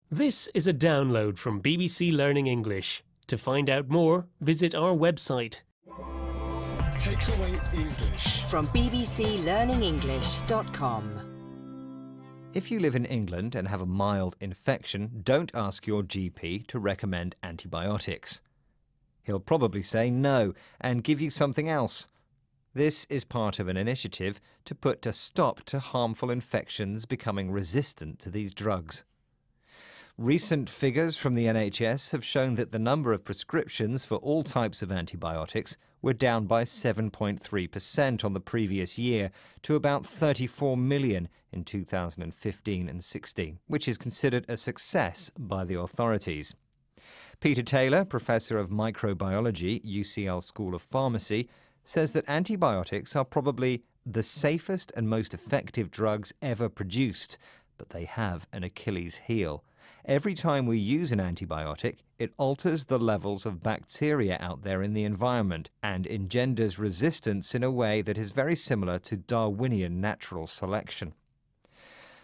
This is a download from BBC Learning English. To find out more, visit our website. Takeaway English From bbclearningenglish.com. If you live in England and have a mild infection, don't ask your GP to recommend antibiotics. He'll probably say no and give you something else. This is part of an initiative to put a stop to harmful infections becoming resistant to these drugs. Recent figures from the NHS have shown that the number of prescriptions for all types of antibiotics were down by 7.3% on the previous year to about 34 million in 2015 and 16, which is considered a success by the authorities. Peter Taylor, Professor of Microbiology, UCL School of Pharmacy, says that antibiotics are probably the safest and most effective drugs ever produced, but they have an Achilles heel. Every time we use an antibiotic, it alters the levels of bacteria out there in the environment and engenders resistance in a way that is very similar to Darwinian natural selection.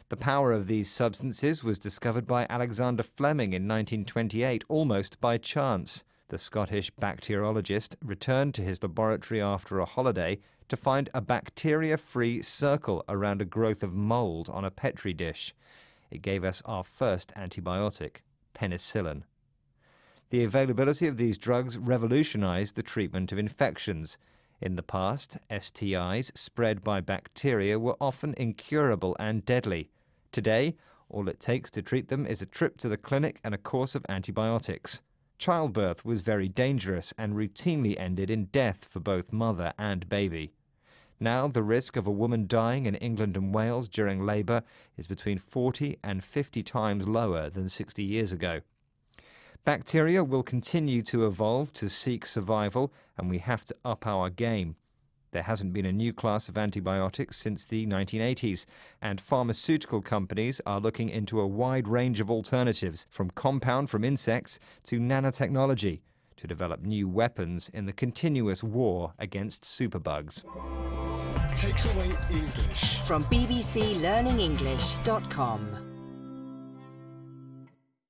The power of these substances was discovered by Alexander Fleming in 1928, almost by chance. The Scottish bacteriologist returned to his laboratory after a holiday to find a bacteria-free circle around a growth of mould on a Petri dish. It gave us our first antibiotic, penicillin. The availability of these drugs revolutionized the treatment of infections. In the past, STIs spread by bacteria were often incurable and deadly. Today, all it takes to treat them is a trip to the clinic and a course of antibiotics. Childbirth was very dangerous and routinely ended in death for both mother and baby. Now, the risk of a woman dying in England and Wales during labour is between 40 and 50 times lower than 60 years ago. Bacteria will continue to evolve to seek survival, and we have to up our game. There hasn't been a new class of antibiotics since the 1980s, and pharmaceutical companies are looking into a wide range of alternatives, from compound from insects to nanotechnology, to develop new weapons in the continuous war against superbugs. Takeaway English From bbclearningenglish.com.